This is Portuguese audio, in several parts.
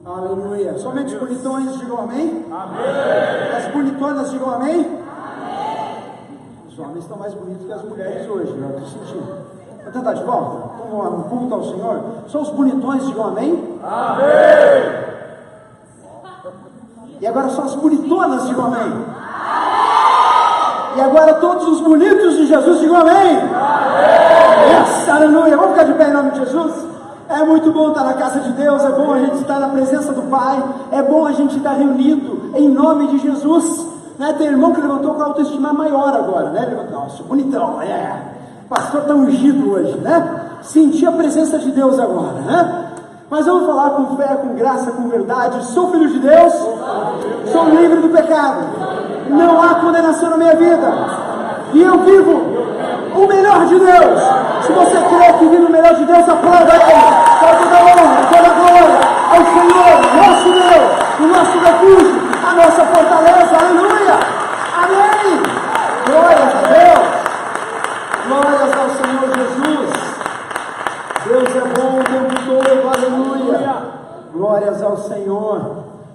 Aleluia. Somente os bonitões digam amém? Amém. As bonitonas digam amém? Amém. Os homens estão mais bonitos que as mulheres hoje, eu estou sentindo. Vou tentar de volta. Como um culto ao Senhor. Só os bonitões digam amém? Amém. E agora só as bonitonas digam amém? Amém. E agora todos os bonitos de Jesus digam amém? Amém. Yes, aleluia. Vamos ficar de pé em nome de Jesus? É muito bom estar na casa de Deus, é bom a gente estar na presença do Pai, é bom a gente estar reunido em nome de Jesus, né? Tem irmão que levantou com a autoestima maior agora, né? Levantou, nossa, bonitão, o pastor está ungido hoje, né? Senti a presença de Deus agora, né? Mas vamos falar com fé, com graça, com verdade. Sou filho de Deus, sou livre do pecado, não há condenação na minha vida, e eu vivo o melhor de Deus. Se você crê que vive o melhor de Deus, aplauda Ele. Toda a honra, toda a glória ao Senhor, nosso Deus, o nosso refúgio, a nossa fortaleza. Aleluia. Amém. Glórias a Deus. Glórias ao Senhor Jesus. Deus é bom o tempo todo. Aleluia. Glórias ao Senhor.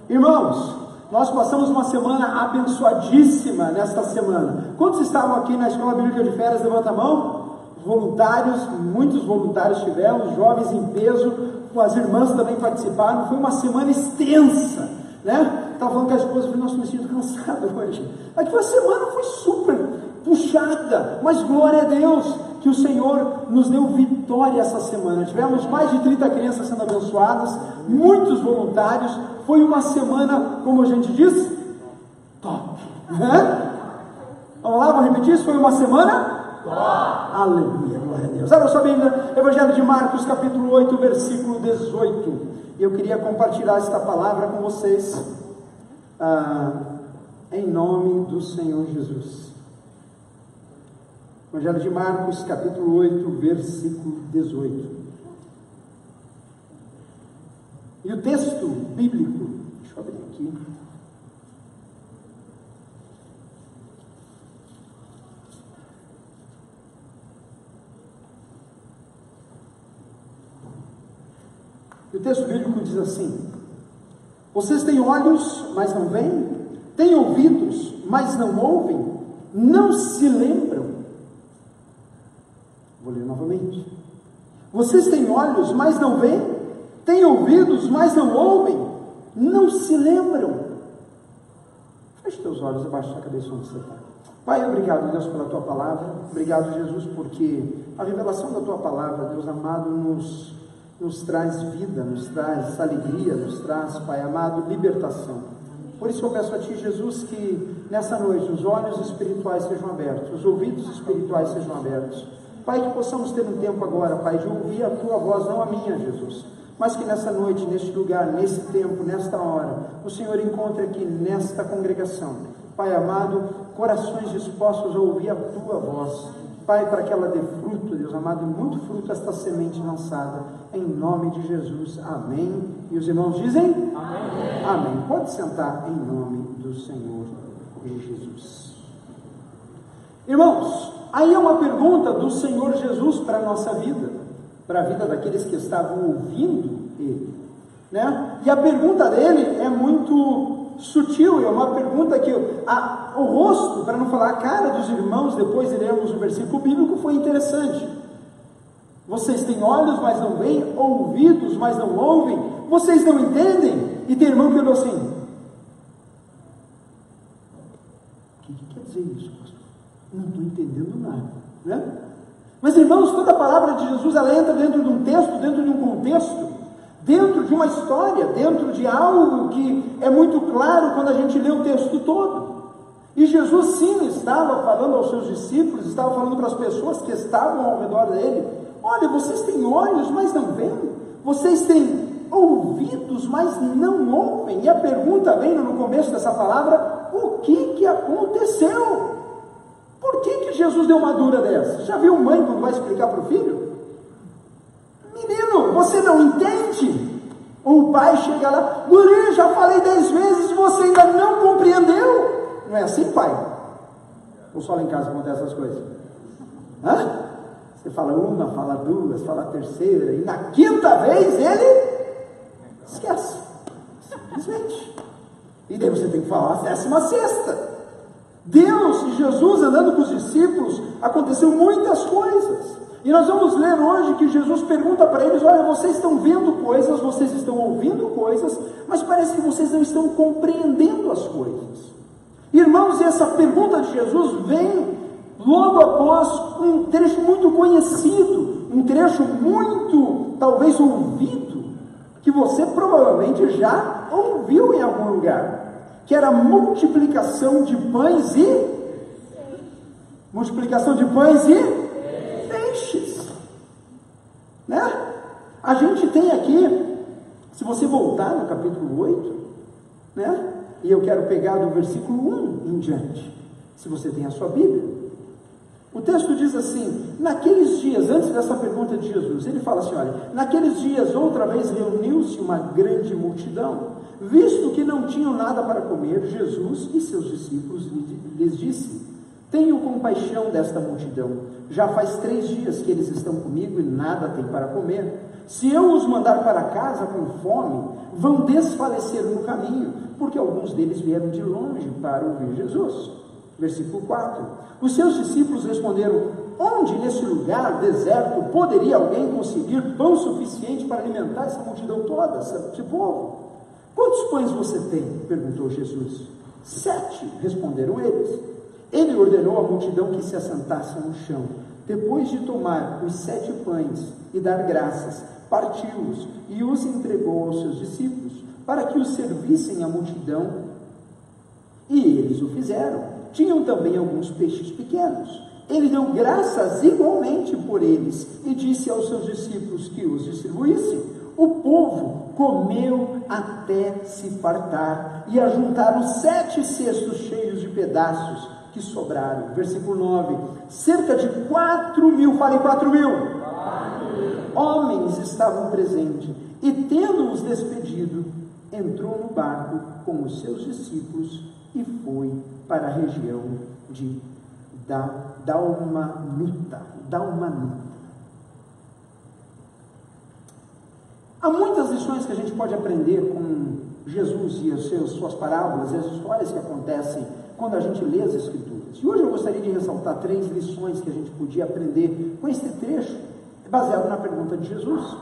Irmãos, nós passamos uma semana abençoadíssima nesta semana. Quantos estavam aqui na Escola Bíblica de Férias? Levanta a mão. Voluntários, muitos voluntários tivemos, jovens em peso, as irmãs também participaram. Foi uma semana extensa, né? Estava falando com a esposa, falei, nossa, me sinto cansado hoje. Aqui a semana foi super puxada, mas glória a Deus que o Senhor nos deu vitória essa semana. Tivemos mais de 30 crianças sendo abençoadas, muitos voluntários. Foi uma semana, como a gente diz, top. Vamos lá, vamos repetir isso? Foi uma semana aleluia, glória a Deus. Abra sua Bíblia, Evangelho de Marcos, capítulo 8, versículo 18. Eu queria compartilhar esta palavra com vocês, em nome do Senhor Jesus. Evangelho de Marcos, capítulo 8, versículo 18. E o texto bíblico, deixa eu abrir aqui. O texto bíblico diz assim: vocês têm olhos, mas não veem, têm ouvidos, mas não ouvem, não se lembram. Vou ler novamente. Vocês têm olhos, mas não veem, têm ouvidos, mas não ouvem, não se lembram. Feche teus olhos abaixo da cabeça onde você está. Pai, obrigado, Deus, pela tua palavra. Obrigado, Jesus, porque a revelação da tua palavra, Deus amado, nos traz vida, nos traz alegria, nos traz, Pai amado, libertação. Por isso eu peço a Ti, Jesus, que nessa noite os olhos espirituais sejam abertos, os ouvidos espirituais sejam abertos. Pai, que possamos ter um tempo agora, Pai, de ouvir a Tua voz, não a minha, Jesus, mas que nessa noite, neste lugar, nesse tempo, nesta hora, o Senhor encontre aqui nesta congregação, Pai amado, corações dispostos a ouvir a Tua voz. Pai, para que ela dê fruto, Deus amado, muito fruto esta semente lançada, em nome de Jesus, amém. E os irmãos dizem? Amém. Amém. Pode sentar em nome do Senhor Jesus. Irmãos, aí é uma pergunta do Senhor Jesus para a nossa vida, para a vida daqueles que estavam ouvindo Ele, né? E a pergunta dele é muito sutil, é uma pergunta que o rosto, para não falar a cara dos irmãos, depois de lermos o versículo bíblico, foi interessante. Vocês têm olhos, mas não veem, ouvidos, mas não ouvem, vocês não entendem? E tem irmão que olhou assim: o que quer dizer isso, pastor? Não estou entendendo nada, né? Mas irmãos, toda a palavra de Jesus, ela entra dentro de um texto, dentro de um contexto, dentro de uma história, dentro de algo que é muito claro quando a gente lê o texto todo. E Jesus sim estava falando aos seus discípulos, estava falando para as pessoas que estavam ao redor dele: olha, vocês têm olhos, mas não veem, vocês têm ouvidos, mas não ouvem. E a pergunta vem no começo dessa palavra: o que aconteceu? Por que Jesus deu uma dura dessa? Já viu mãe quando vai explicar para o filho? Menino, você não entende? Ou o pai chega lá: guri, já falei 10 vezes e você ainda não compreendeu. Não é assim, pai? Ou só lá em casa acontecem essas coisas? Você fala uma, fala duas, fala a terceira, e na quinta vez ele esquece. Simplesmente. E daí você tem que falar a 16ª. Deus e Jesus andando com os discípulos, aconteceu muitas coisas. E nós vamos ler hoje que Jesus pergunta para eles: olha, vocês estão vendo coisas, vocês estão ouvindo coisas, mas parece que vocês não estão compreendendo as coisas. Irmãos, e essa pergunta de Jesus vem logo após um trecho muito conhecido, um trecho muito, talvez, ouvido, que você provavelmente já ouviu em algum lugar, que era a multiplicação de pães e peixes, né? A gente tem aqui, se você voltar no capítulo 8, né? E eu quero pegar do versículo 1 em diante, se você tem a sua Bíblia. O texto diz assim: naqueles dias, antes dessa pergunta de Jesus, ele fala assim, olha, naqueles dias outra vez reuniu-se uma grande multidão, visto que não tinham nada para comer, Jesus e seus discípulos lhes disse: tenho compaixão desta multidão, já faz 3 dias que eles estão comigo e nada têm para comer. Se eu os mandar para casa com fome, vão desfalecer no caminho, porque alguns deles vieram de longe para ouvir Jesus. Versículo 4. Os seus discípulos responderam: onde nesse lugar deserto poderia alguém conseguir pão suficiente para alimentar essa multidão toda, esse povo? Quantos pães você tem? Perguntou Jesus. 7, responderam eles. Ele ordenou à multidão que se assentasse no chão. Depois de tomar os 7 pães e dar graças, partiu-os e os entregou aos seus discípulos, para que os servissem à multidão. E eles o fizeram. Tinham também alguns peixes pequenos. Ele deu graças igualmente por eles e disse aos seus discípulos que os distribuíssem. O povo comeu até se fartar e ajuntaram 7 cestos cheios de pedaços que sobraram. Versículo 9. Cerca de 4.000, falem 4.000 homens estavam presentes, e tendo-os despedido, entrou no barco com os seus discípulos e foi para a região de Dalmanuta. Há muitas lições que a gente pode aprender com Jesus e as suas parábolas e as histórias que acontecem quando a gente lê as Escrituras. E hoje eu gostaria de ressaltar 3 lições que a gente podia aprender com este trecho, baseado na pergunta de Jesus.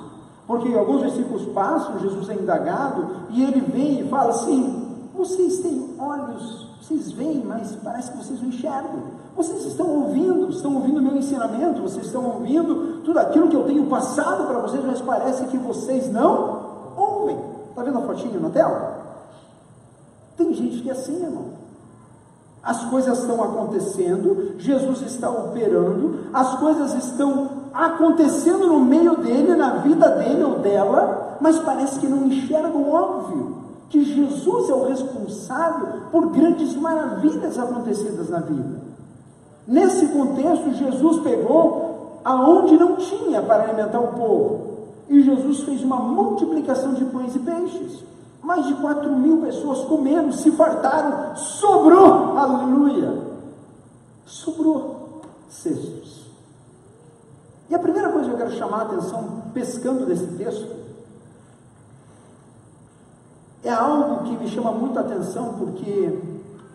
Porque alguns versículos passam, Jesus é indagado, e ele vem e fala assim: vocês têm olhos, vocês veem, mas parece que vocês não enxergam. Vocês estão ouvindo o meu ensinamento, vocês estão ouvindo tudo aquilo que eu tenho passado para vocês, mas parece que vocês não ouvem. Está vendo a fotinho na tela? Tem gente que é assim, irmão. As coisas estão acontecendo, Jesus está operando, as coisas estão acontecendo no meio dele, na vida dele ou dela, mas parece que não enxergam óbvio, que Jesus é o responsável por grandes maravilhas acontecidas na vida. Nesse contexto, Jesus pegou aonde não tinha para alimentar o povo, e Jesus fez uma multiplicação de pães e peixes. Mais de 4.000 pessoas comeram, se fartaram, sobrou, aleluia, sobrou cestos. E a primeira coisa que eu quero chamar a atenção, pescando desse texto, é algo que me chama muito a atenção, porque,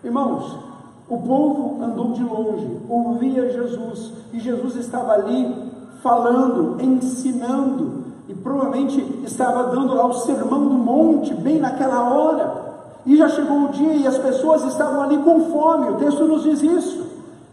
irmãos, o povo andou de longe, ouvia Jesus, e Jesus estava ali falando, ensinando, e provavelmente estava dando lá o sermão do monte, bem naquela hora, e já chegou o dia e as pessoas estavam ali com fome, o texto nos diz isso.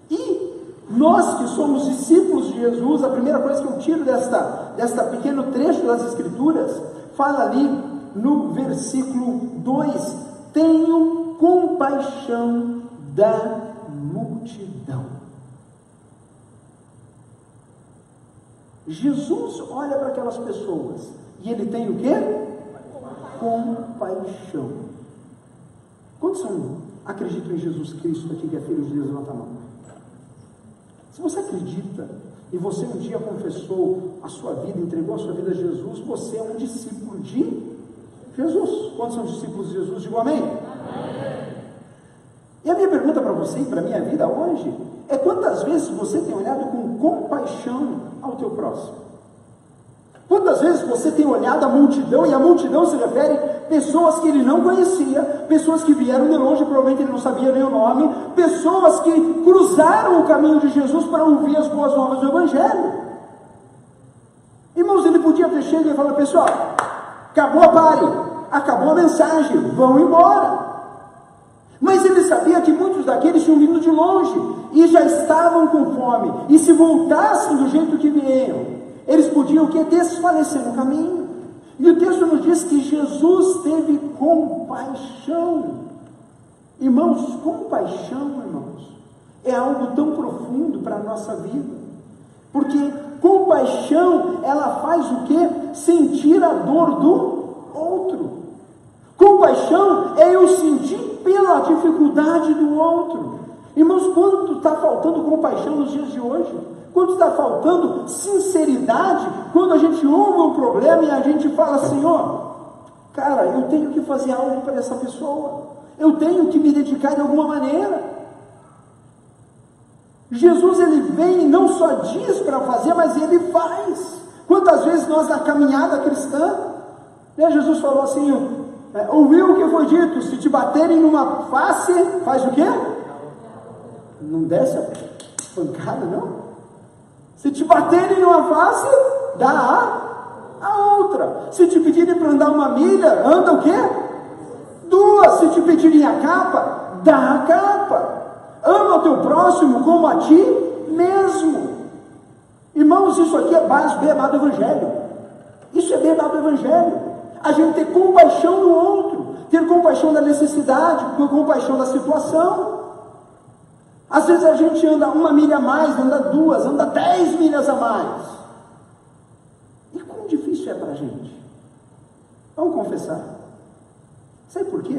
E nós que somos discípulos de Jesus, a primeira coisa que eu tiro desta pequeno trecho das Escrituras, fala ali no versículo 2, tenho compaixão da multidão. Jesus olha para aquelas pessoas e ele tem o quê? Compaixão. Quantos acreditam em Jesus Cristo aqui que é filho de Deus? Levanta a mão. Se você acredita e você um dia confessou a sua vida, entregou a sua vida a Jesus, você é um discípulo de Jesus. Quantos são discípulos de Jesus? Digo amém. E a minha pergunta para você e para a minha vida hoje é: quantas vezes você tem olhado com compaixão ao teu próximo? Quantas vezes você tem olhado a multidão, e a multidão se refere pessoas que ele não conhecia, pessoas que vieram de longe, provavelmente ele não sabia nem o nome, pessoas que cruzaram o caminho de Jesus para ouvir as boas novas do Evangelho. Irmãos, ele podia ter chegado e falar: pessoal, acabou a pare, acabou a mensagem, vão embora. Mas ele sabia que muitos daqueles tinham vindo de longe e já estavam com fome, e se voltassem do jeito que vieram, eles podiam o quê? Desfalecer no caminho. E o texto nos diz que Jesus teve compaixão. Irmãos, compaixão, irmãos, é algo tão profundo para a nossa vida, porque compaixão, ela faz o quê? Sentir a dor do outro. Compaixão é eu sentir pela dificuldade do outro. Irmãos, quanto está faltando compaixão nos dias de hoje? Quanto está faltando sinceridade quando a gente ouve um problema e a gente fala: Senhor, cara, eu tenho que fazer algo para essa pessoa, eu tenho que me dedicar de alguma maneira. Jesus, ele vem e não só diz para fazer, mas ele faz. Quantas vezes nós na caminhada cristã, né, Jesus falou assim, ouviu o que foi dito: se te baterem numa face, faz o quê? Não desce a pancada, não? Se te baterem numa face, dá a outra. Se te pedirem para andar uma milha, anda o quê? 2. Se te pedirem a capa, dá a capa. Ama o teu próximo como a ti mesmo. Irmãos, isso aqui é beabá do Evangelho. Isso é beabá do Evangelho. A gente ter compaixão do outro, ter compaixão da necessidade, ter compaixão da situação. Às vezes a gente anda 1 milha a mais, anda 2, anda 10 milhas a mais. E quão difícil é para a gente? Vamos confessar. Sabe por quê?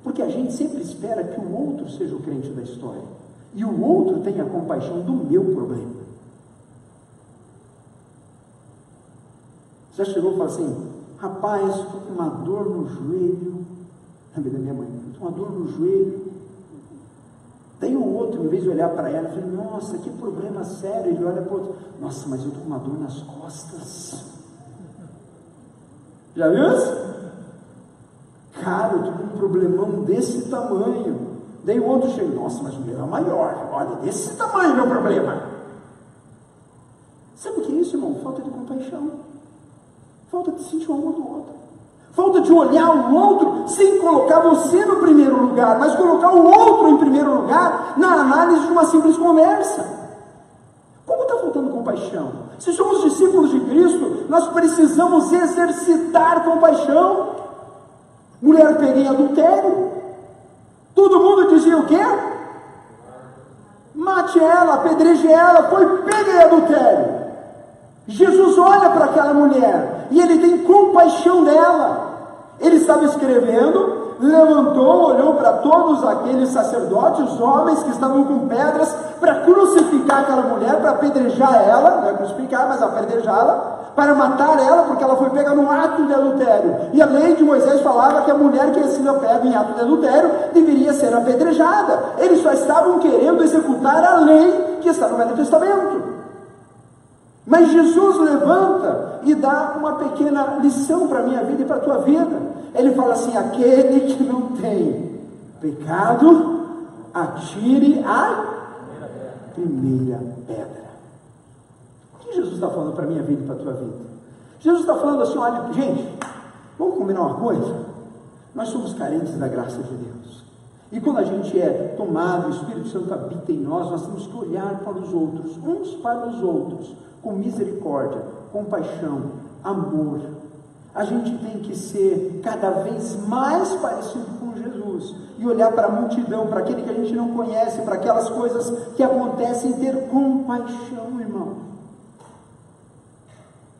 Porque a gente sempre espera que o outro seja o crente da história, e o outro tenha compaixão do meu problema. Já chegou e falou assim: rapaz, estou com uma dor no joelho. Lembrei da minha mãe: estou com uma dor no joelho. Tem o outro, em vez de olhar para ela, fala: nossa, que problema sério. Ele olha para o outro: nossa, mas eu estou com uma dor nas costas. Já viu isso? Cara, eu estou com um problemão desse tamanho. Daí o outro chega: nossa, mas o meu é maior. Olha, desse tamanho meu problema. Sabe o que é isso, irmão? Falta de compaixão. Falta de sentir o amor do outro. Falta de olhar o outro sem colocar você no primeiro lugar, mas colocar o outro em primeiro lugar na análise de uma simples conversa. Como está faltando compaixão? Se somos discípulos de Cristo, nós precisamos exercitar compaixão. Mulher pega em adultério, todo mundo dizia o quê? Mate ela, apedreje ela, foi pega em adultério. Jesus olha para aquela mulher e ele tem compaixão dela. Ele estava escrevendo, levantou, olhou para todos aqueles sacerdotes, os homens que estavam com pedras para crucificar aquela mulher, para apedrejar ela, não é crucificar, mas apedrejá-la, para matar ela, porque ela foi pega no ato de adultério. E a lei de Moisés falava que a mulher que tinha sido pega em ato de adultério deveria ser apedrejada. Eles só estavam querendo executar a lei que está no Velho Testamento. Mas Jesus levanta e dá uma pequena lição para a minha vida e para a tua vida. Ele fala assim: aquele que não tem pecado, atire a primeira pedra. O que Jesus está falando para a minha vida e para a tua vida? Jesus está falando assim: olha, gente, vamos combinar uma coisa? Nós somos carentes da graça de Deus. E quando a gente é tomado, o Espírito Santo habita em nós, nós temos que olhar para os outros, uns para os outros, com misericórdia, compaixão, amor. A gente tem que ser cada vez mais parecido com Jesus e olhar para a multidão, para aquele que a gente não conhece, para aquelas coisas que acontecem, e ter compaixão, irmão.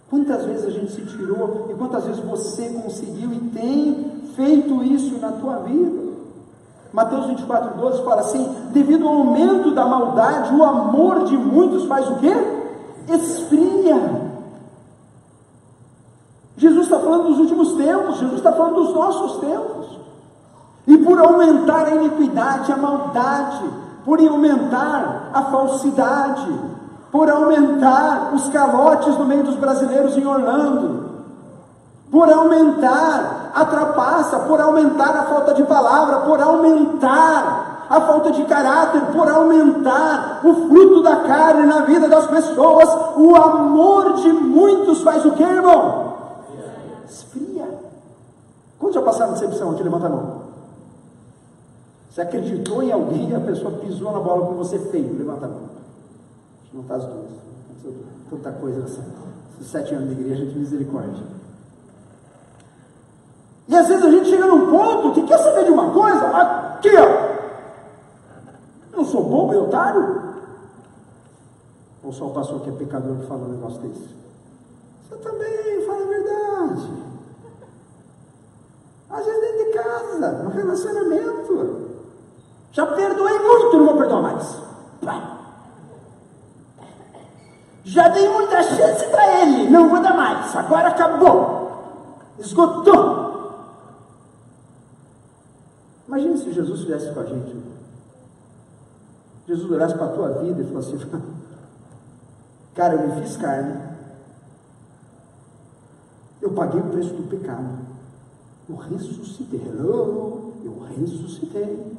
Quantas vezes a gente se tirou e quantas vezes você conseguiu e tem feito isso na tua vida? Mateus 24:12 fala assim: devido ao aumento da maldade, o amor de muitos faz o quê? Esfria. Jesus está falando dos últimos tempos, Jesus está falando dos nossos tempos. E por aumentar a iniquidade, a maldade, por aumentar a falsidade, por aumentar os calotes no meio dos brasileiros em Orlando, por aumentar a trapaça, por aumentar a falta de palavra, por aumentar a falta de caráter, por aumentar o fruto da carne na vida das pessoas, o amor de muitos faz o que, irmão? Esfria. Quantos já passaram decepção aqui? Levanta a mão. Você acreditou em alguém e a pessoa pisou na bola com você feio? Levanta a mão. Não está as duas. Tanta coisa assim. Esses 7 anos de igreja, de misericórdia. E às vezes a gente chega num ponto que quer saber de uma coisa, aqui ó, eu não sou bobo e otário? Ou só o pastor que é pecador que fala um negócio desse? Você também fala a verdade. Às vezes dentro de casa, no relacionamento. Já perdoei muito, não vou perdoar mais. Já dei muita chance para ele, não vou dar mais, agora acabou. Esgotou. Imagina se Jesus fizesse com a gente. Jesus olhasse para a tua vida e falasse assim: cara, eu me fiz carne, eu paguei o preço do pecado, eu ressuscitei. Eu ressuscitei.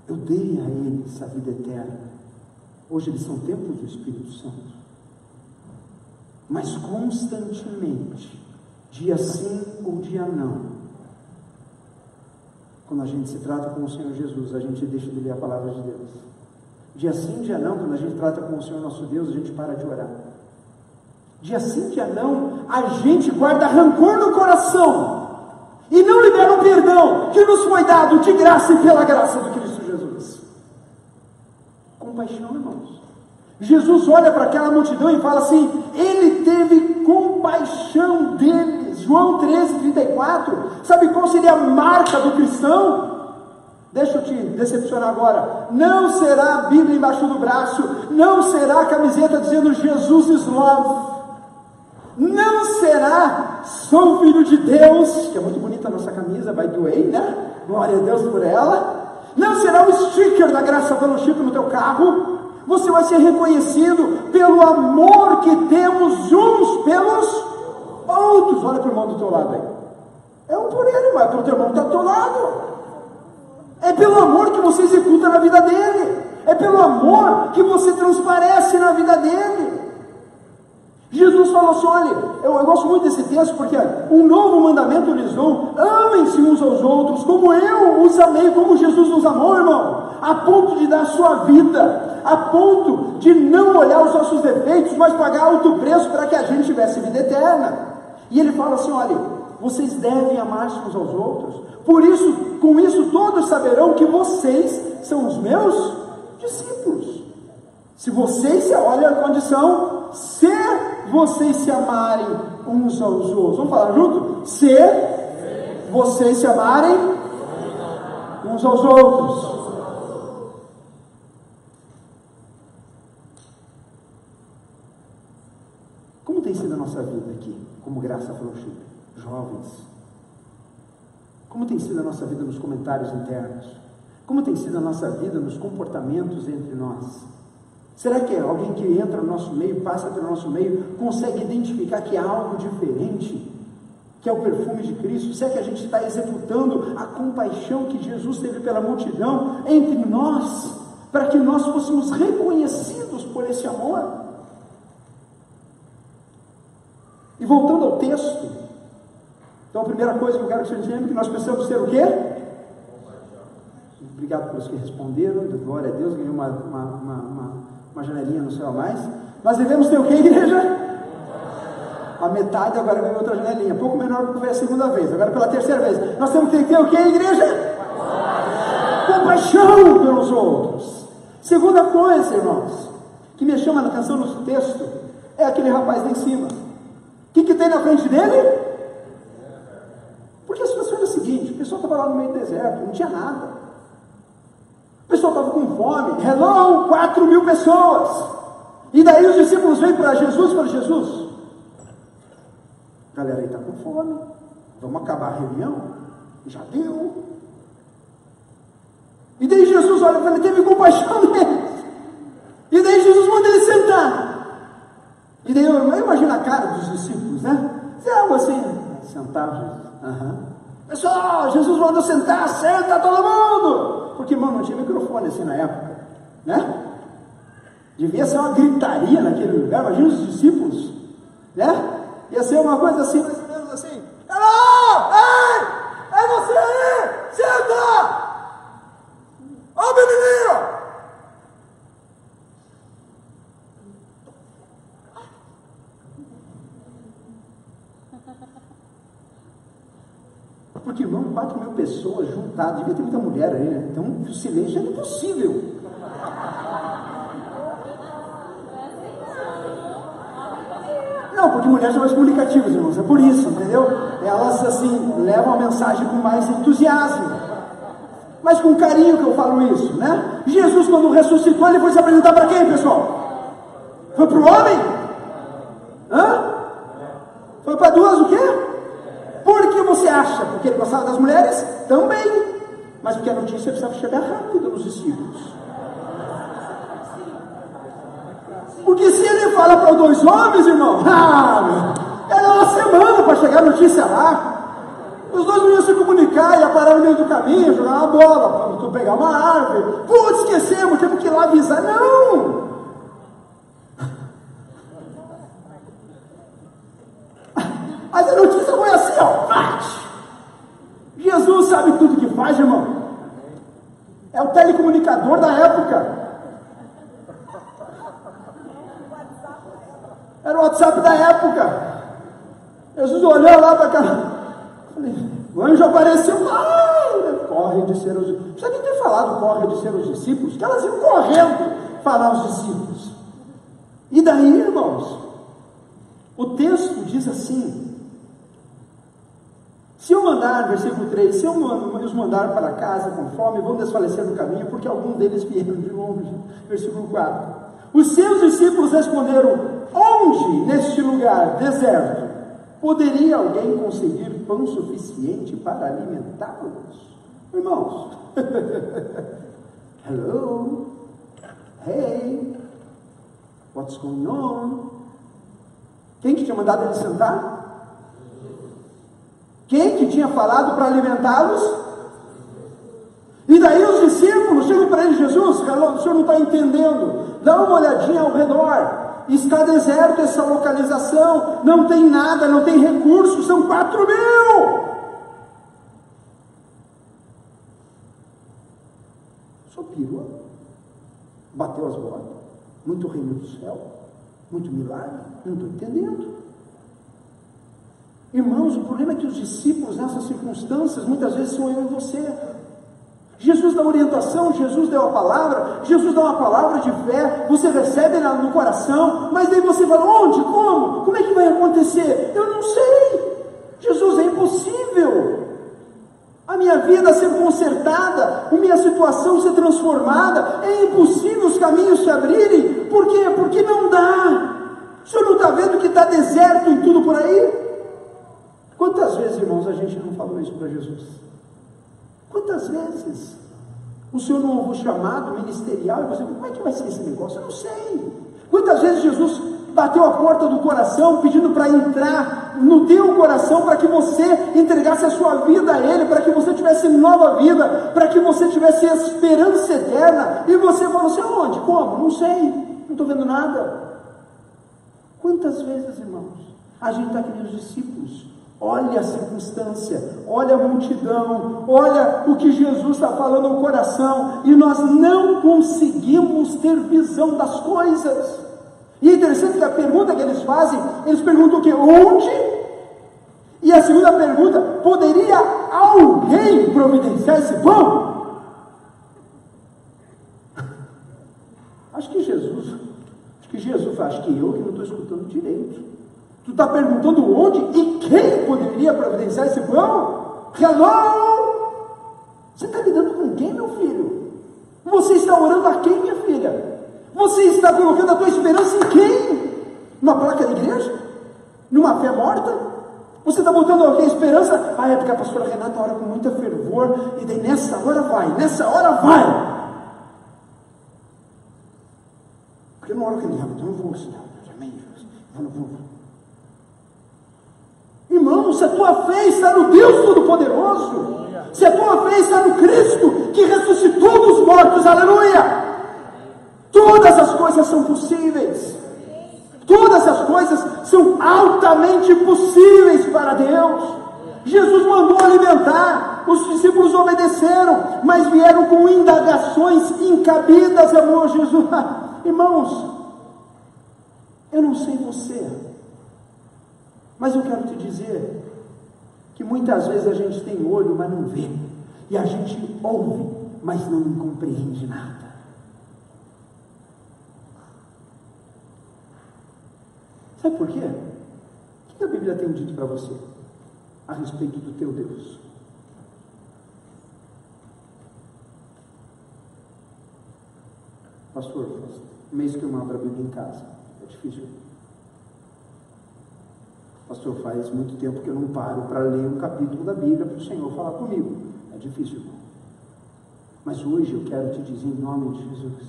Eu dei a eles a vida eterna. Hoje eles são templos do Espírito Santo. Mas constantemente, dia sim ou dia não, quando a gente se trata com o Senhor Jesus, a gente deixa de ler a palavra de Deus. Dia sim, dia não, quando a gente trata com o Senhor nosso Deus, a gente para de orar. Dia sim, dia não, a gente guarda rancor no coração e não libera o perdão que nos foi dado de graça e pela graça de Cristo Jesus. Compaixão, irmãos. Jesus olha para aquela multidão e fala assim: ele teve compaixão deles. João 13:34, sabe qual seria a marca do cristão? Deixa eu te decepcionar agora. Não será a Bíblia embaixo do braço, não será a camiseta dizendo Jesus is love, não será sou filho de Deus, que é muito bonita a nossa camisa, by the way, né? Glória a Deus por ela. Não será o sticker da Graça Fellowship no teu carro. Você vai ser reconhecido pelo amor que temos uns pelos outros. Olha para o irmão do teu lado aí. É um por ele, mas para o teu irmão que está do teu lado. É pelo amor que você executa na vida dele. É pelo amor que você transparece na vida dele. Jesus falou assim: olha, eu gosto muito desse texto, porque um novo mandamento lhes dou: amem-se uns aos outros, como eu os amei, como Jesus nos amou, irmão, a ponto de dar a sua vida, a ponto de não olhar os nossos defeitos, mas pagar alto preço para que a gente tivesse vida eterna. E ele fala assim: olha, vocês devem amar-se uns aos outros, por isso, com isso todos saberão que vocês são os meus discípulos. Se vocês se olham a condição, se vocês se amarem uns aos outros. Vamos falar junto? Se vocês se amarem uns aos outros. Como tem sido a nossa vida aqui, como Graça Fellowship, jovens? Como tem sido a nossa vida nos comentários internos? Como tem sido a nossa vida nos comportamentos entre nós? Será que alguém que entra no nosso meio, passa pelo nosso meio, consegue identificar que há algo diferente, que é o perfume de Cristo? Será que a gente está executando a compaixão que Jesus teve pela multidão entre nós, para que nós fôssemos reconhecidos por esse amor? E voltando ao texto, então a primeira coisa que eu quero que você entenda é que nós precisamos ter o quê? Obrigado pelos que responderam, glória a Deus, ganhei uma janelinha no céu a mais. Nós devemos ter o que, igreja? A metade agora ganhou outra janelinha, pouco menor do que foi a segunda vez, agora pela terceira vez. Nós temos que ter o que, igreja? Compaixão pelos outros. Segunda coisa, irmãos, que me chama a atenção no texto, é aquele rapaz lá em cima. O que tem na frente dele? Porque a situação era a seguinte: o pessoal estava lá no meio do deserto, não tinha nada. O pessoal estava com fome. Hello, 4.000 pessoas. E daí os discípulos vêm para Jesus e falam: Jesus, a galera aí está com fome, vamos acabar a reunião? Já deu. E daí Jesus olha para ele, teve compaixão deles. E daí Jesus manda ele sentar. E daí eu imagino a cara dos discípulos, né? Você algo assim, sentados. Pessoal, Jesus mandou sentar, senta todo mundo! Porque, irmão, não tinha microfone assim na época, né? Devia ser uma gritaria naquele lugar, imagina os discípulos, né? Ia ser uma coisa assim, mais ou menos assim. Alô! Ei! É você aí! Senta! Ó o menininho! Porque, irmão, 4.000 pessoas juntadas, devia ter muita mulher aí, né? Então o silêncio é impossível. Não, porque mulheres são mais comunicativas, irmãos, é por isso, entendeu? Elas, assim, levam a mensagem com mais entusiasmo, mas com carinho que eu falo isso, né? Jesus, quando ressuscitou, ele foi se apresentar para quem, pessoal? Foi para o homem? Foi para duas o quê? Por que você acha? Porque ele gostava das mulheres? Também. Mas porque a notícia precisava chegar rápido nos discípulos. Porque se ele fala para 2 homens, irmão, era uma semana para chegar a notícia lá. Os 2 não iam se comunicar, ia parar no meio do caminho, jogar uma bola, tu pegar uma árvore. Putz, esquecemos, temos que ir lá avisar. Não! Mas a notícia foi assim, ó. Jesus sabe tudo que faz, irmão. É o telecomunicador da época. Era o WhatsApp da época. Jesus olhou lá para cá. O anjo apareceu. Corre de ser os discípulos. Não precisa nem ter falado corre de ser os discípulos, que elas iam correndo falar aos discípulos. E daí, irmãos, o texto diz assim: se eu mandar, versículo 3, se eu os mandar para casa com fome, vão desfalecer no caminho, porque algum deles vieram de longe. Versículo 4. Os seus discípulos responderam: onde neste lugar deserto poderia alguém conseguir pão suficiente para alimentá-los? Irmãos, hello, hey, what's going on? Quem que tinha mandado ele sentar? Quem que tinha falado para alimentá-los? E daí os discípulos chegam para ele: Jesus, o senhor não está entendendo, dá uma olhadinha ao redor, está deserto essa localização, não tem nada, não tem recursos, são 4.000. Só pirou, bateu as botas, muito reino do céu, muito milagre, não estou entendendo. Irmãos, o problema é que os discípulos nessas circunstâncias muitas vezes são eu e você. Jesus dá orientação, Jesus deu a palavra, Jesus dá uma palavra de fé, você recebe ela no coração, mas daí você fala: onde? Como? Como é que vai acontecer? Eu não sei. Jesus, é impossível a minha vida ser consertada, a minha situação ser transformada, é impossível os caminhos se abrirem. Por quê? Porque não dá. O senhor não está vendo que está deserto em tudo por aí? Quantas vezes, irmãos, a gente não falou isso para Jesus? Quantas vezes o Senhor não ouviu o chamado ministerial e você, como é que vai ser esse negócio? Eu não sei. Quantas vezes Jesus bateu a porta do coração pedindo para entrar no teu coração, para que você entregasse a sua vida a Ele, para que você tivesse nova vida, para que você tivesse esperança eterna, e você falou assim: onde? Como? Não sei, não estou vendo nada. Quantas vezes, irmãos, a gente está aqui nos discípulos? Olha a circunstância, olha a multidão, olha o que Jesus está falando ao coração, e nós não conseguimos ter visão das coisas. E é interessante que a pergunta que eles fazem, eles perguntam o quê? Onde? E a segunda pergunta: poderia alguém providenciar esse pão? Acho que Jesus fala: acho que eu que não estou escutando direito. Tu está perguntando onde e quem poderia providenciar esse pão? Hello? Você está lidando com quem, meu filho? Você está orando a quem, minha filha? Você está colocando a tua esperança em quem? Numa placa da igreja? Numa fé morta? Você está botando a esperança? É porque a pastora Renata ora com muita fervor, e daí nessa hora vai. Porque eu não oro com ele, então eu vou, Senhor, amém. Irmão, se a tua fé está no Deus Todo-Poderoso, se a tua fé está no Cristo que ressuscitou dos mortos, aleluia, todas as coisas são possíveis. Todas as coisas são altamente possíveis para Deus. Jesus mandou alimentar, os discípulos obedeceram, mas vieram com indagações incabidas, amor Jesus. Irmãos, eu não sei você, mas eu quero te dizer que muitas vezes a gente tem olho, mas não vê, e a gente ouve, mas não compreende nada. Sabe por quê? O que a Bíblia tem dito para você a respeito do teu Deus? Pastor, faz um mês que eu não abro a Bíblia em casa, é difícil. Pastor, faz muito tempo que eu não paro para ler um capítulo da Bíblia para o Senhor falar comigo, é difícil. Mas hoje eu quero te dizer em nome de Jesus,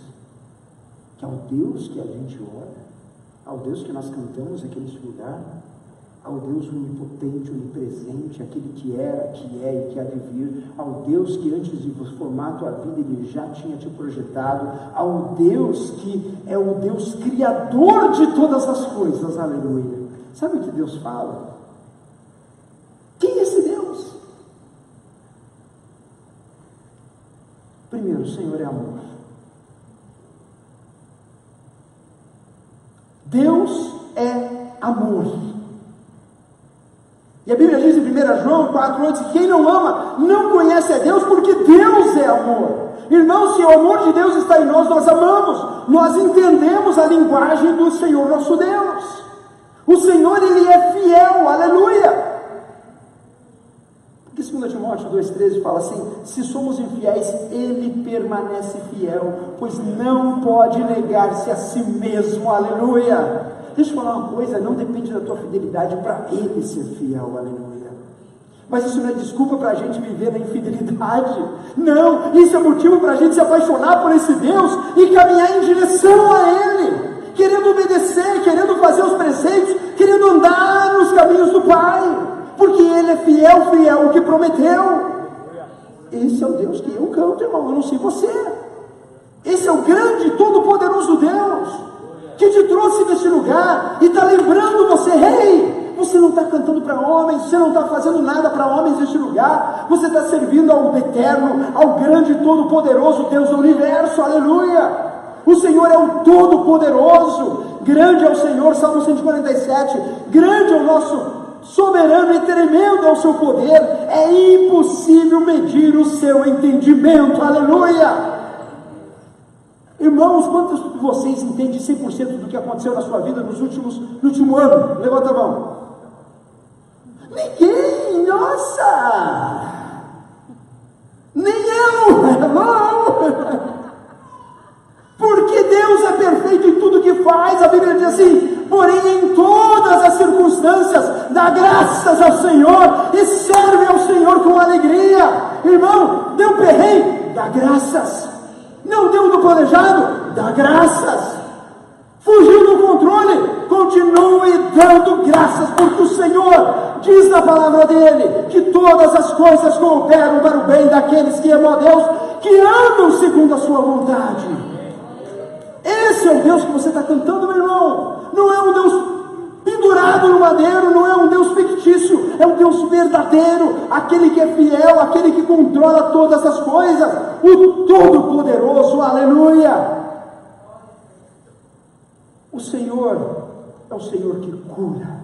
que ao Deus que a gente ora, ao Deus que nós cantamos aqui nesse lugar, ao Deus onipotente, onipresente, aquele que era, que é e que há de vir, ao Deus que antes de formar a tua vida, Ele já tinha te projetado, ao Deus que é o Deus criador de todas as coisas, aleluia. Sabe o que Deus fala? Quem é esse Deus? Primeiro, o Senhor é amor. Deus é amor. E a Bíblia diz em 1 João 4,8: quem não ama, não conhece a Deus, porque Deus é amor. Irmãos, se o amor de Deus está em nós, nós amamos, nós entendemos a linguagem do Senhor nosso Deus. O Senhor, Ele é fiel, aleluia. Porque 2 Timóteo 2,13 fala assim: se somos infiéis, Ele permanece fiel, pois não pode negar-se a si mesmo, aleluia. Deixa eu falar uma coisa, não depende da tua fidelidade para Ele ser fiel, aleluia. Mas isso não é desculpa para a gente viver na infidelidade, não, isso é motivo para a gente se apaixonar por esse Deus e caminhar em direção a Ele, querendo obedecer, querendo fazer os preceitos, querendo andar nos caminhos do Pai, porque Ele é fiel, fiel o que prometeu. Esse é o Deus que eu canto, irmão, eu não sei você. Esse é o grande, todo-poderoso Deus que te trouxe nesse lugar e está lembrando você: ei, você não está cantando para homens, você não está fazendo nada para homens nesse lugar, você está servindo ao eterno, ao grande, todo-poderoso Deus do universo, aleluia. O Senhor é o todo-poderoso, grande é o Senhor, Salmo 147, grande é o nosso soberano e tremendo é o seu poder, é impossível medir o seu entendimento, aleluia. Irmãos, quantos de vocês entendem 100% do que aconteceu na sua vida no último ano? Levanta a mão. Ninguém, nossa! Nem eu, irmão! Porque Deus é perfeito em tudo que faz. A Bíblia diz assim: porém em todas as circunstâncias dá graças ao Senhor e serve ao Senhor com alegria. Irmão, deu perrengue, dá graças. Não deu do planejado, dá graças. Fugiu do controle, continue dando graças, porque o Senhor diz na palavra dele que todas as coisas cooperam para o bem daqueles que amam a Deus, que andam segundo a sua vontade. Esse é o Deus que você está cantando, meu irmão. Não é um Deus pendurado no madeiro, não é um Deus fictício, é um Deus verdadeiro, aquele que é fiel, aquele que controla todas as coisas, o Todo-Poderoso, aleluia. O Senhor é o Senhor que cura.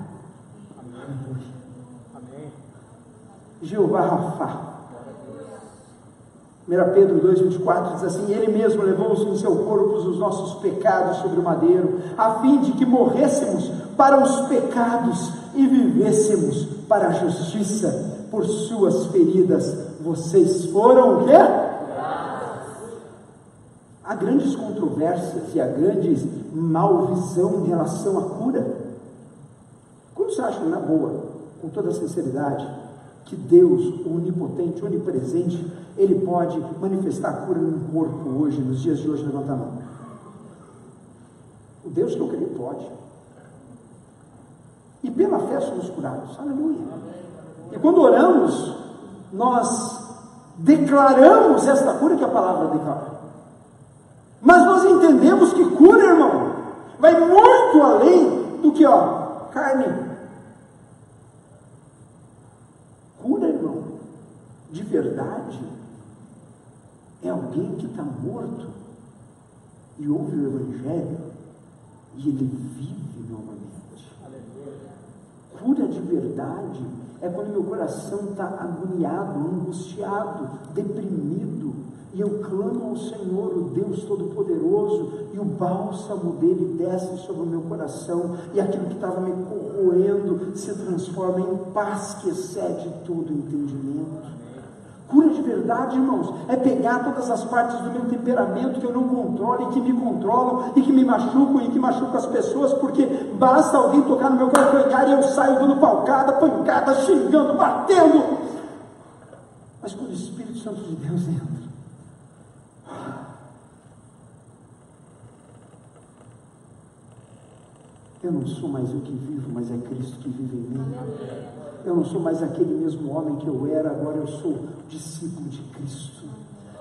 Amém. Jeová Rafá. 1 Pedro 2,24 diz assim: Ele mesmo levou em seu corpo os nossos pecados sobre o madeiro, a fim de que morrêssemos para os pecados e vivêssemos para a justiça. Por suas feridas vocês foram o quê? Há grandes controvérsias e há grande malvisão em relação à cura. Quantos acham, na boa, com toda a sinceridade, que Deus, o onipotente, onipresente, Ele pode manifestar a cura no corpo hoje, nos dias de hoje? Levanta a mão. O Deus que eu creio pode. e pela fé somos curados. Aleluia. E quando oramos, nós declaramos esta cura que a palavra declara. Mas nós entendemos que cura, irmão, vai muito além do que, carne. Cura, irmão, de verdade, é alguém que está morto e ouve o Evangelho e ele vive novamente. Cura de verdade é quando meu coração está agoniado, angustiado, deprimido, e eu clamo ao Senhor, o Deus Todo-Poderoso, e o bálsamo dele desce sobre o meu coração, e aquilo que estava me corroendo se transforma em paz que excede todo entendimento. Cura de verdade, irmãos, é pegar todas as partes do meu temperamento que eu não controlo e que me controlam e que me machucam e que machucam as pessoas, porque basta alguém tocar no meu calcanhar e eu saio dando pancada, xingando, batendo. Mas quando o Espírito Santo de Deus entra, eu não sou mais eu que vivo, mas é Cristo que vive em mim. Eu não sou mais aquele mesmo homem que eu era, agora eu sou discípulo de Cristo.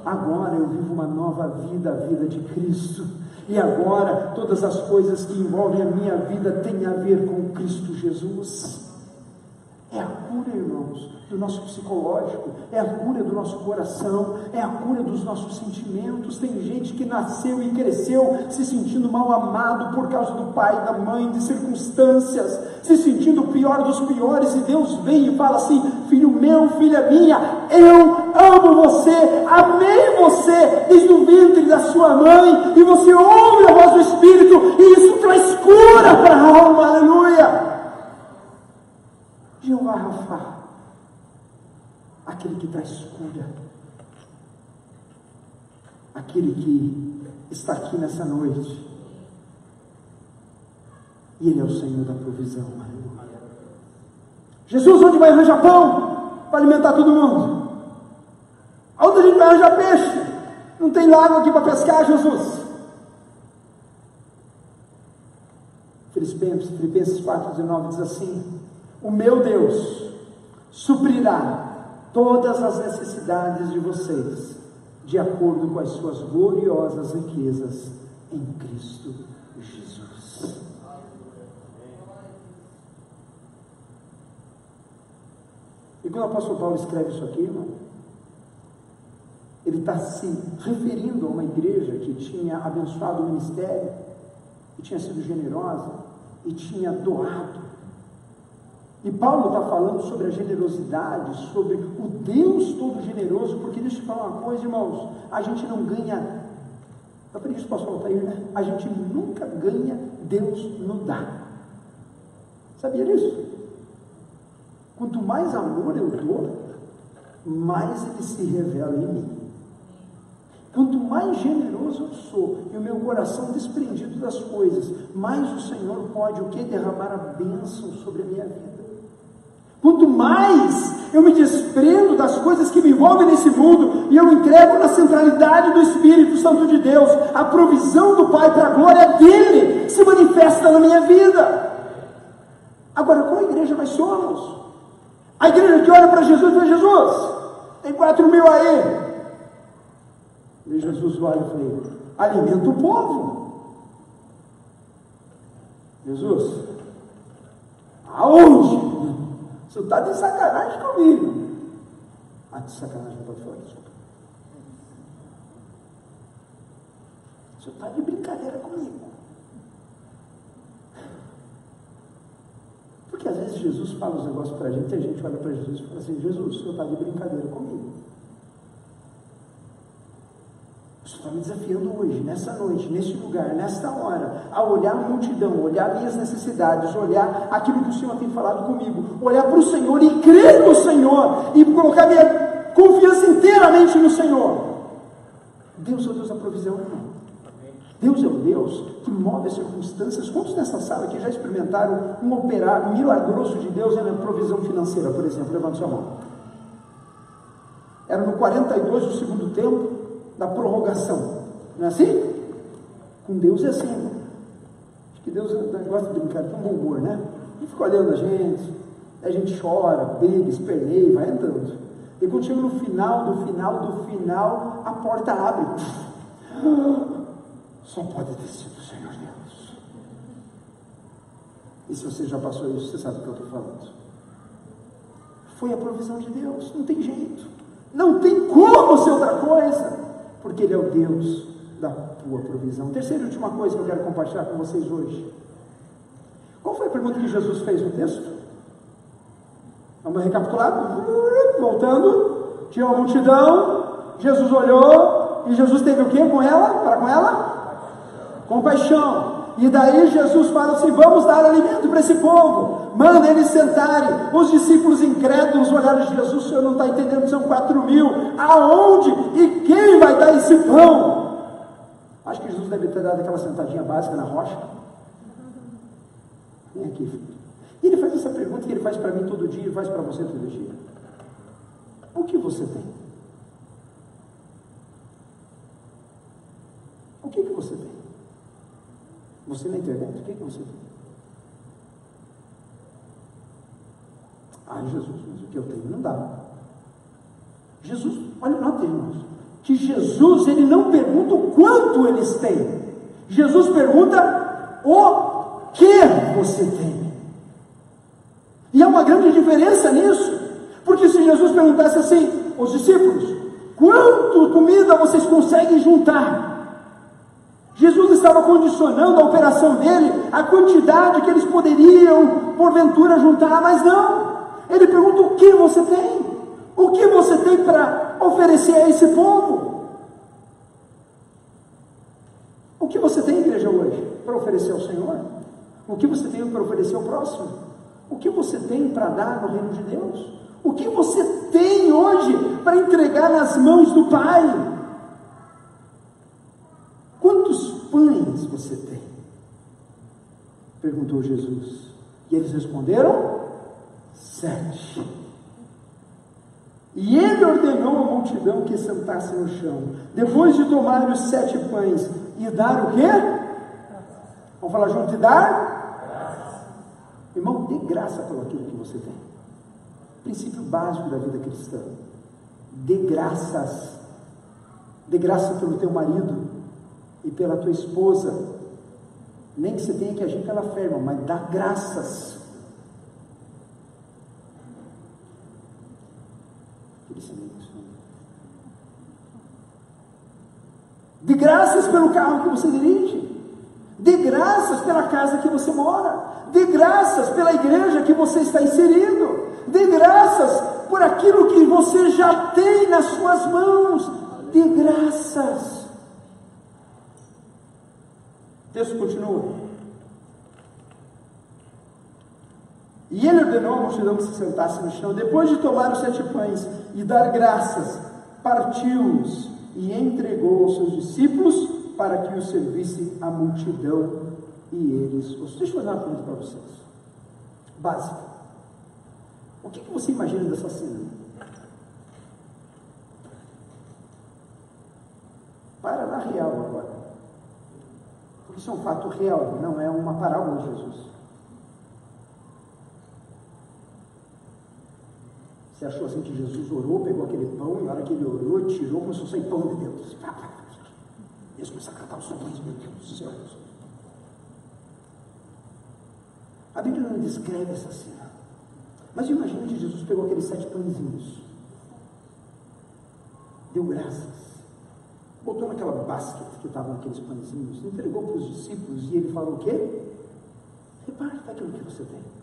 Agora eu vivo uma nova vida, a vida de Cristo. E agora todas as coisas que envolvem a minha vida têm a ver com Cristo Jesus. É a cura, irmãos, do nosso psicológico, é a cura do nosso coração, é a cura dos nossos sentimentos. Tem gente que nasceu e cresceu se sentindo mal amado por causa do pai, da mãe, de circunstâncias, se sentindo o pior dos piores, e Deus vem e fala assim: filho meu, filha minha, eu amo você, amei você desde o ventre da sua mãe, e você ouve a voz do Espírito, e isso traz cura para a alma. Aleluia. Jeová Rafa, aquele que traz cura, aquele que está aqui nessa noite, e Ele é o Senhor da provisão. Aleluia. Jesus, onde vai arranjar pão para alimentar todo mundo? Onde a gente vai arranjar peixe? Não tem lago aqui para pescar, Jesus. Filipenses 4,19 diz assim: o meu Deus suprirá todas as necessidades de vocês, de acordo com as suas gloriosas riquezas em Cristo Jesus. E quando o apóstolo Paulo escreve isso aqui, irmão, ele está se referindo a uma igreja que tinha abençoado o ministério, que tinha sido generosa e tinha doado. E Paulo está falando sobre a generosidade, sobre o Deus todo generoso, porque deixa eu te falar uma coisa, irmãos, a gente não ganha, é por isso que o pastor está aí, né? A gente nunca ganha Deus no dá. Sabia disso? Quanto mais amor eu dou, mais Ele se revela em mim. Quanto mais generoso eu sou, e o meu coração desprendido das coisas, mais o Senhor pode o que? Derramar a bênção sobre a minha vida. Quanto mais eu me desprendo das coisas que me envolvem nesse mundo, e eu entrego na centralidade do Espírito Santo de Deus, a provisão do Pai para a glória dEle se manifesta na minha vida. Agora, qual igreja nós somos? A igreja que olha para Jesus e fala: Jesus, tem 4.000 aí. E Jesus olha e fala: alimenta o povo. Jesus, aonde? Você está de sacanagem comigo. De sacanagem não pode falar, desculpa. Você está de brincadeira comigo. Porque às vezes Jesus fala os negócios para a gente, e a gente olha para Jesus e fala assim: Jesus, o senhor está de brincadeira comigo. O senhor está me desafiando hoje, nessa noite, nesse lugar, nesta hora, a olhar a multidão, olhar minhas necessidades, olhar aquilo que o Senhor tem falado comigo, olhar para o Senhor e crer no Senhor, e colocar minha confiança inteiramente no Senhor. Deus é o Deus da provisão, irmão. Deus é o Deus que move as circunstâncias. Quantos nessa sala aqui já experimentaram um operar milagroso de Deus na provisão financeira, por exemplo? Levante sua mão. Era no 42 do segundo tempo da prorrogação, não é assim? Com Deus é assim. Acho que Deus gosta de brincar, tem um bom humor, né? e fica olhando a gente chora, briga, esperneia, vai andando. E quando chega no final, a porta abre. Só pode ter sido o Senhor Deus. E se você já passou isso, você sabe o que eu estou falando. Foi a provisão de Deus, não tem jeito. Não tem como ser outra coisa, porque Ele é o Deus da tua provisão. Terceira e última coisa que eu quero compartilhar com vocês hoje. Qual foi a pergunta que Jesus fez no texto? Vamos recapitular? Voltando. Tinha uma multidão, Jesus olhou, e Jesus teve o que com ela? Para com ela? Compaixão. E daí Jesus fala assim: vamos dar alimento para esse povo, manda eles sentarem. Os discípulos incrédulos olharam para Jesus: o Senhor não está entendendo, são 4.000, aonde e quem vai dar esse pão? Acho que Jesus deve ter dado aquela sentadinha básica na rocha. Vem aqui, filho. E ele faz essa pergunta que ele faz para mim todo dia, e faz para você todo dia: o que você tem? O que você tem? Você na internet, o que você tem? Jesus, mas o que eu tenho não dá. Jesus, olha, nós temos que Jesus, ele não pergunta o quanto eles têm. Jesus pergunta o que você tem. E há uma grande diferença nisso, porque se Jesus perguntasse assim, os discípulos: quanto comida vocês conseguem juntar? Jesus estava condicionando a operação dele à quantidade que eles poderiam, porventura, juntar, mas não. Ele pergunta: o que você tem? O que você tem para oferecer a esse povo? O que você tem, igreja, hoje, para oferecer ao Senhor? O que você tem para oferecer ao próximo? O que você tem para dar no reino de Deus? O que você tem hoje para entregar nas mãos do Pai? Quantos pães você tem? Perguntou Jesus. E eles responderam: 7. E ele ordenou à multidão que sentasse no chão. Depois de tomar os 7 pães e dar o quê? Vamos falar junto: e dar? Irmão, dê graça pelo aquilo que você tem. Princípio básico da vida cristã: dê graças. Dê graça pelo teu marido e pela tua esposa, nem que você tenha que agir pela fé, irmão, mas dá graças. Dê graças pelo carro que você dirige, dê graças pela casa que você mora, dê graças pela igreja que você está inserido, dê graças por aquilo que você já tem nas suas mãos, dê graças. O texto continua. E ele ordenou à multidão que se sentasse no chão. Depois de tomar os 7 pães e dar graças, partiu-os e entregou aos seus discípulos para que os servisse a multidão e eles. Deixa eu fazer uma pergunta para vocês, básica. O que você imagina dessa cena? Para na real agora. Isso é um fato real, não é uma parábola de Jesus. Você achou assim que Jesus orou, pegou aquele pão, e na hora que ele orou, tirou, começou a sair pão de Deus. Deus começou a cantar os pães, meu Deus do céu. A Bíblia não descreve essa cena. Mas imagina que Jesus pegou aqueles 7 pãezinhos, deu graças, botou naquela basket que estavam aqueles pãezinhos, entregou para os discípulos e ele falou o quê? Reparta aquilo que você tem.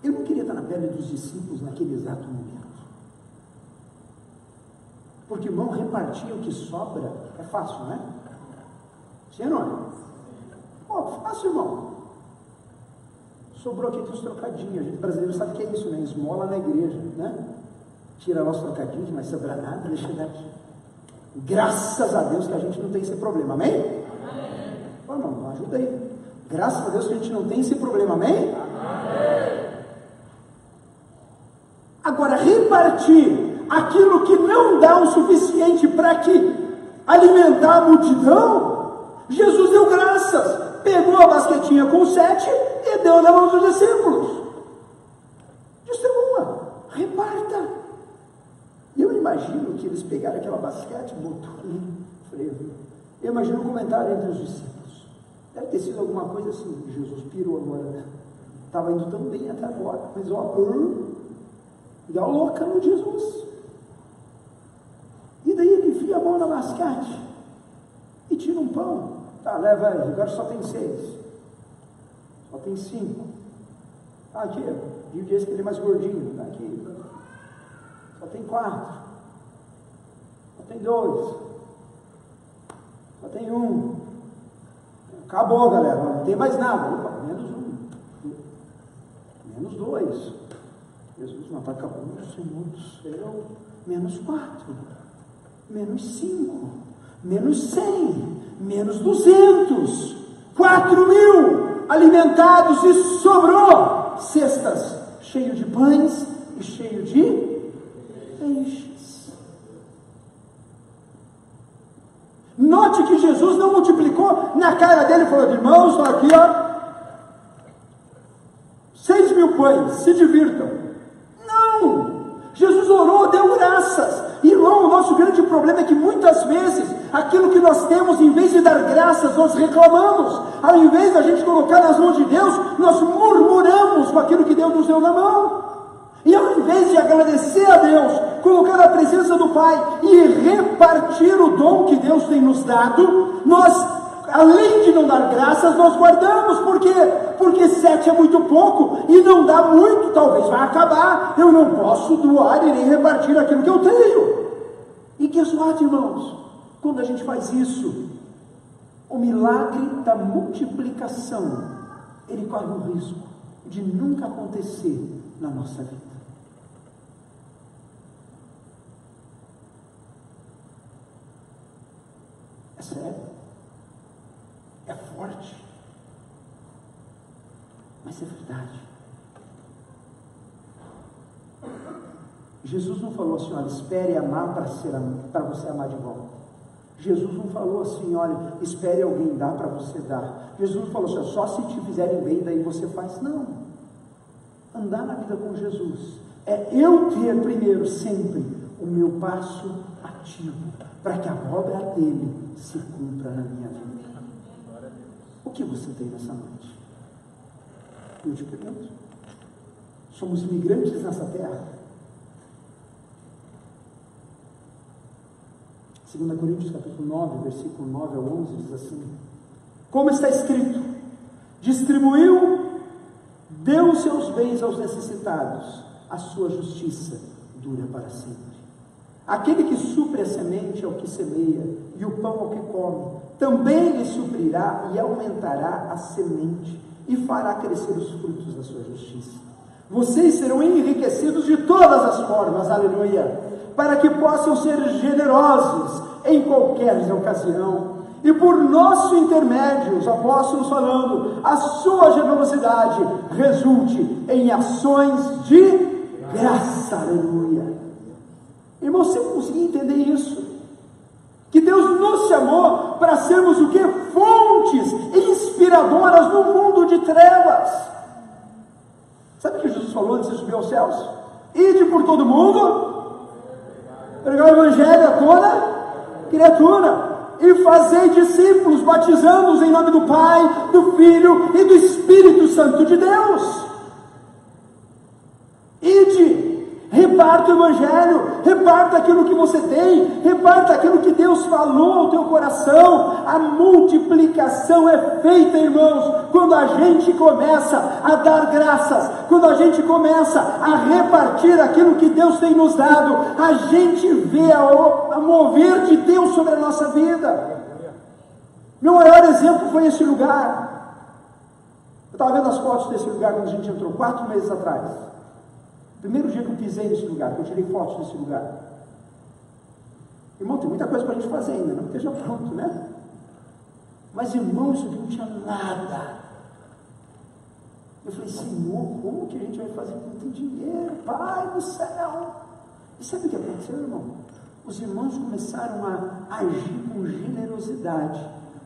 Eu não queria estar na pele dos discípulos naquele exato momento. Porque, irmão, repartir o que sobra é fácil, não é? Sim ou não é? Ó, fácil, irmão. Sobrou aqui os trocadinhos. A gente brasileiro sabe o que é isso, né? Esmola na igreja, né? Tira nosso trocadinho, mas sobra nada, deixa daqui. Graças a Deus que a gente não tem esse problema, amém? Amém. Ô, irmão, ajuda aí. Graças a Deus que a gente não tem esse problema, amém? Amém. Agora, repartir aquilo que não dá o suficiente para que alimentar a multidão, Jesus deu graças, pegou a basquetinha com 7 e deu na mão dos discípulos. Distribua, reparta. E eu imagino que eles pegaram aquela basquete, botou ali, freio. Eu imagino um comentário entre os discípulos. Deve ter sido alguma coisa assim: Jesus pirou agora, né? Estava indo tão bem até agora, mas ó, dá louca no Jesus. E daí ele enfia a mão na basquete e tira um pão. Tá, leva aí, agora só tem 6, só tem 5. Aqui, digo esse que ele é mais gordinho, tá aqui. Só tem 4, só tem 2, só tem 1. Acabou, galera, não tem mais nada. Opa, menos 1, menos 2. Jesus não está acabando, Senhor do céu. Menos 4, menos 5, menos 100, menos 200, 4.000 alimentados e sobrou cestas cheio de pães e cheio de peixes. Note que Jesus não multiplicou na cara dele e falou: irmãos, estão aqui, ó, 6.000 pães, se divirtam. Não! Jesus orou, deu graças. Irmão, o nosso grande problema é que muitas vezes aquilo que nós temos, em vez de dar graças, nós reclamamos. Ao invés da gente colocar nas mãos de Deus, nós murmuramos com aquilo que Deus nos deu na mão. E ao invés de agradecer a Deus, colocar na presença do Pai e repartir o dom que Deus tem nos dado, nós, além de não dar graças, nós guardamos. Por quê? Porque 7 é muito pouco e não dá muito, talvez vai acabar. Eu não posso doar e nem repartir aquilo que eu tenho. E que what, irmãos? Quando a gente faz isso, o milagre da multiplicação, ele corre o risco de nunca acontecer na nossa vida. É sério, é forte, mas é verdade. Jesus não falou assim: olha, espere amar para você amar de volta. Jesus não falou assim: olha, espere alguém dar para você dar. Jesus não falou assim: só se te fizerem bem, daí você faz. Não. Andar na vida com Jesus é eu ter primeiro sempre o meu passo ativo, para que a obra dele se cumpra na minha vida. O que você tem nessa noite? Eu te pergunto. Somos imigrantes nessa terra. 2 Coríntios capítulo 9, versículo 9 ao 11, diz assim: como está escrito, distribuiu, deu os seus bens aos necessitados, a sua justiça dura para sempre. Aquele que supre a semente ao que semeia, e o pão ao que come, também lhe suprirá e aumentará a semente, e fará crescer os frutos da sua justiça. Vocês serão enriquecidos de todas as formas, aleluia, para que possam ser generosos em qualquer ocasião, e por nosso intermédio, os apóstolos falando, a sua generosidade resulte em ações de graça, aleluia. Irmão, você conseguir entender isso? Que Deus nos chamou para sermos o que? Fontes inspiradoras no mundo de trevas. Sabe o que Jesus falou antes de subir aos céus? Ide por todo mundo, pregar o evangelho a toda criatura, e fazei discípulos, batizando-os em nome do Pai, do Filho e do Espírito Santo de Deus. Ide, reparta o evangelho, reparta aquilo que você tem, reparta aquilo que Deus falou ao teu coração. A multiplicação é feita, irmãos, quando a gente começa a dar graças, quando a gente começa a repartir aquilo que Deus tem nos dado, a gente vê a mover de Deus sobre a nossa vida. Meu maior exemplo foi esse lugar. Eu estava vendo as fotos desse lugar quando a gente entrou, 4 meses atrás. Primeiro dia que eu pisei nesse lugar, que eu tirei fotos desse lugar. Irmão, tem muita coisa para a gente fazer ainda, não esteja pronto, né? Mas, irmão, isso aqui não tinha nada. Eu falei: Senhor, como que a gente vai fazer com tanto dinheiro? Pai do céu! E sabe o que aconteceu, irmão? Os irmãos começaram a agir com generosidade,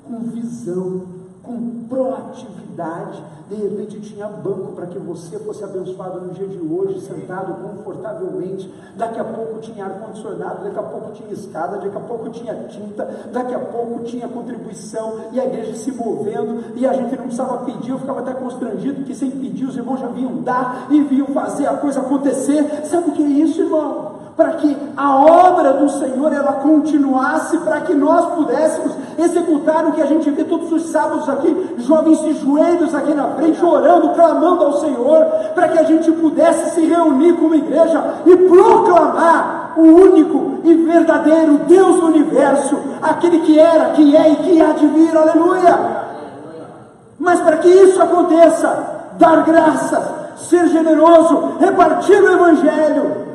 com visão, com proatividade. De repente tinha banco para que você fosse abençoado no dia de hoje, sentado confortavelmente. Daqui a pouco tinha ar-condicionado, daqui a pouco tinha escada, daqui a pouco tinha tinta, daqui a pouco tinha contribuição, e a igreja se movendo, e a gente não precisava pedir. Eu ficava até constrangido, porque sem pedir os irmãos já vinham dar, e vinham fazer a coisa acontecer. Sabe o que é isso, irmão? Para que a obra do Senhor ela continuasse, para que nós pudéssemos executar o que a gente vê todos os sábados aqui, jovens de joelhos aqui na frente, orando, clamando ao Senhor, para que a gente pudesse se reunir como igreja e proclamar o único e verdadeiro Deus do universo, aquele que era, que é e que há de vir, aleluia. Mas para que isso aconteça, dar graças, ser generoso, repartir o Evangelho,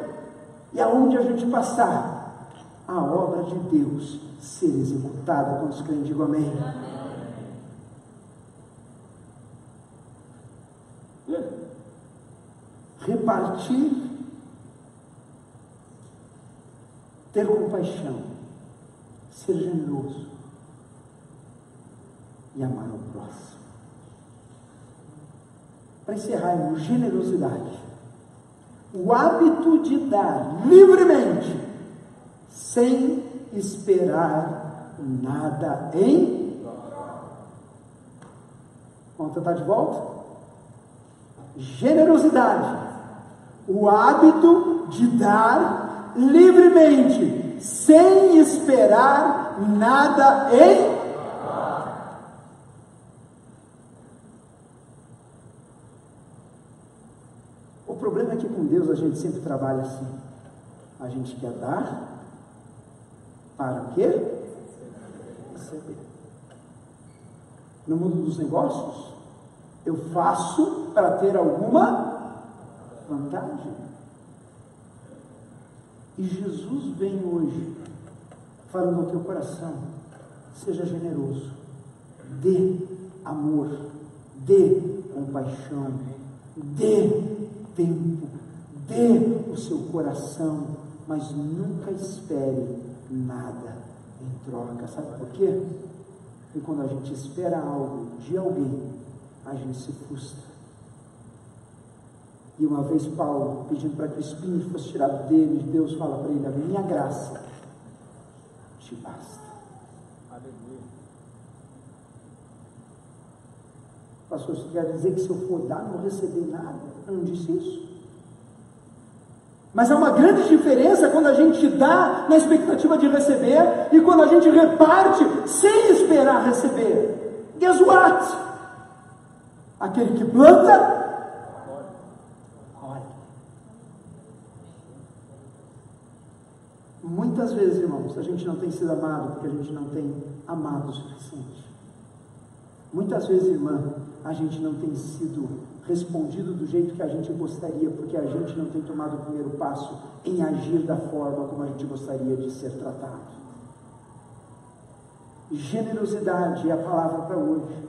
e aonde a gente passar, a obra de Deus ser executada. Quando os crentes digam amém. Repartir, ter compaixão, ser generoso e amar o próximo. Para encerrar, generosidade. O hábito de dar livremente, sem esperar nada em... Vamos tentar de volta? Generosidade. O hábito de dar livremente, sem esperar nada em... O problema é que com Deus a gente sempre trabalha assim. A gente quer dar para o quê? Receber. No mundo dos negócios, eu faço para ter alguma vantagem. E Jesus vem hoje falando ao teu coração: seja generoso, dê amor, dê compaixão, dê tempo, dê o seu coração, mas nunca espere nada em troca. Sabe por quê? Porque quando a gente espera algo de alguém, a gente se frustra. E uma vez Paulo, pedindo para que o espinho fosse tirado dele, Deus fala para ele: a minha graça te basta. Aleluia. Pastor, você quer dizer que se eu for dar, não vou receber nada? Eu não disse isso. Mas há uma grande diferença quando a gente dá na expectativa de receber e quando a gente reparte sem esperar receber. Guess what? Aquele que planta, olha. Muitas vezes, irmãos, a gente não tem sido amado porque a gente não tem amado o suficiente. Muitas vezes, irmã, a gente não tem sido respondido do jeito que a gente gostaria, porque a gente não tem tomado o primeiro passo em agir da forma como a gente gostaria de ser tratado. Generosidade é a palavra para hoje.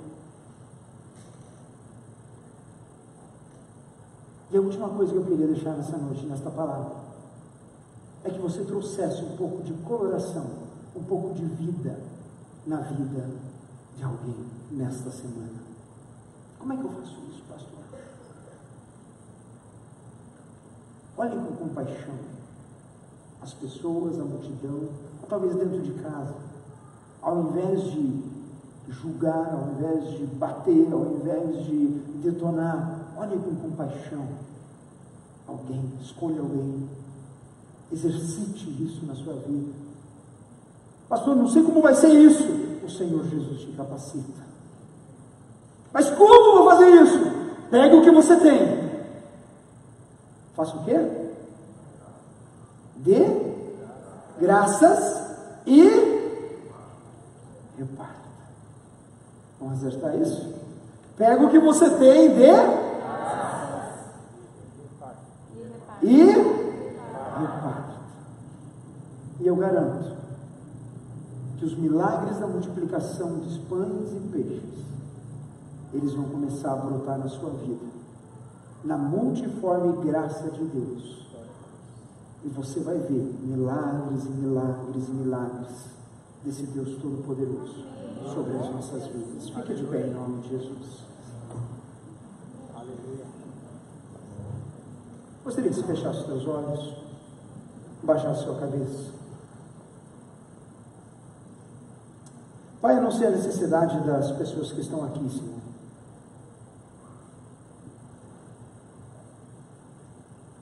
E a última coisa que eu queria deixar nessa noite, nesta palavra, é que você trouxesse um pouco de coloração, um pouco de vida na vida de alguém nesta semana. Como é que eu faço isso, pastor? Olhem com compaixão as pessoas, a multidão, ou talvez dentro de casa. Ao invés de julgar, ao invés de bater, ao invés de detonar, olhem com compaixão alguém, escolha alguém, exercite isso na sua vida. Pastor, não sei como vai ser isso. O Senhor Jesus te capacita. Mas como eu vou fazer isso? Pega o que você tem. Faça o quê? Dê graças e reparta. Vamos exercitar isso? Pega o que você tem, dê e reparta. E eu garanto que os milagres da multiplicação dos pães e peixes, eles vão começar a brotar na sua vida, na multiforme graça de Deus, e você vai ver milagres e milagres e milagres desse Deus Todo-Poderoso sobre as nossas vidas. Fique de pé em nome de Jesus. Aleluia. Gostaria que você fechasse os teus olhos, baixasse sua cabeça. Pai, eu não sei a necessidade das pessoas que estão aqui, Senhor.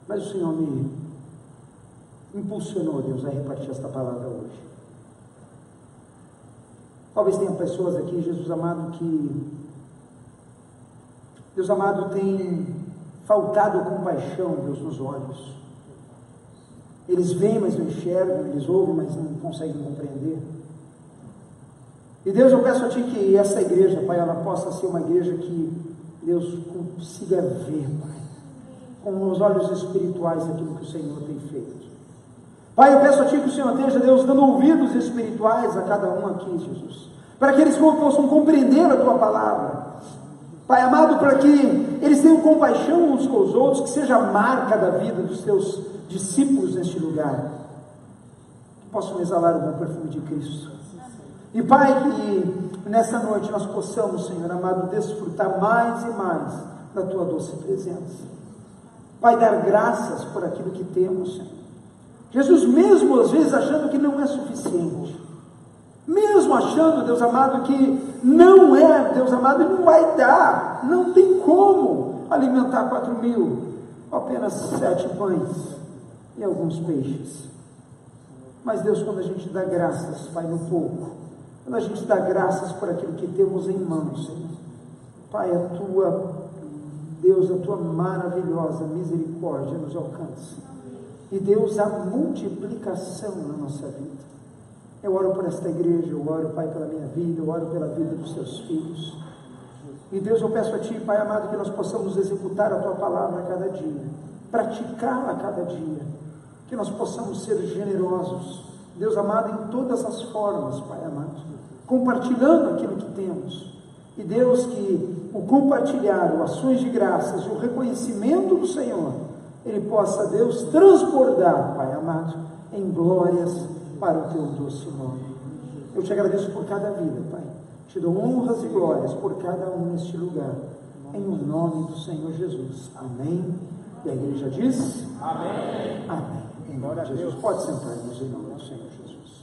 Mas o Senhor me impulsionou, Deus, a repartir esta palavra hoje. Talvez tenha pessoas aqui, Jesus amado, que Deus amado tem faltado compaixão, Deus, nos olhos. Eles veem, mas não enxergam, eles ouvem, mas não conseguem compreender. E Deus, eu peço a Ti que essa igreja, Pai, ela possa ser uma igreja que Deus consiga ver, Pai, com os olhos espirituais aquilo que o Senhor tem feito. Pai, eu peço a Ti que o Senhor esteja, Deus, dando ouvidos espirituais a cada um aqui, Jesus, para que eles possam compreender a Tua palavra. Pai amado, para que eles tenham compaixão uns com os outros, que seja a marca da vida dos Teus discípulos neste lugar, que possam exalar o bom perfume de Cristo. E Pai, que nessa noite nós possamos, Senhor amado, desfrutar mais e mais da Tua doce presença. Pai, dar graças por aquilo que temos, Senhor. Jesus, mesmo às vezes achando que não é suficiente, mesmo achando, Deus amado, que não é, Deus amado, e não vai dar, não tem como alimentar 4.000, apenas 7 pães e alguns peixes. Mas Deus, quando a gente dá graças, Pai, no pouco, quando a gente dá graças por aquilo que temos em mãos, Senhor, Pai, a Tua, Deus, a Tua maravilhosa misericórdia nos alcança. E Deus, a multiplicação na nossa vida. Eu oro por esta igreja, eu oro, Pai, pela minha vida, eu oro pela vida dos Teus filhos. E Deus, eu peço a Ti, Pai amado, que nós possamos executar a Tua palavra a cada dia, praticá-la a cada dia, que nós possamos ser generosos, Deus amado, em todas as formas, Pai amado, compartilhando aquilo que temos. E Deus, que o compartilhar, o ações de graças, o reconhecimento do Senhor, Ele possa, Deus, transbordar, Pai amado, em glórias para o Teu doce nome. Eu Te agradeço por cada vida, Pai. Te dou honras e glórias por cada um neste lugar, em o nome do Senhor Jesus. Amém. E a igreja diz? Amém. Amém. Em nome de Jesus. Pode sentar, irmãos, em nome do Senhor Jesus.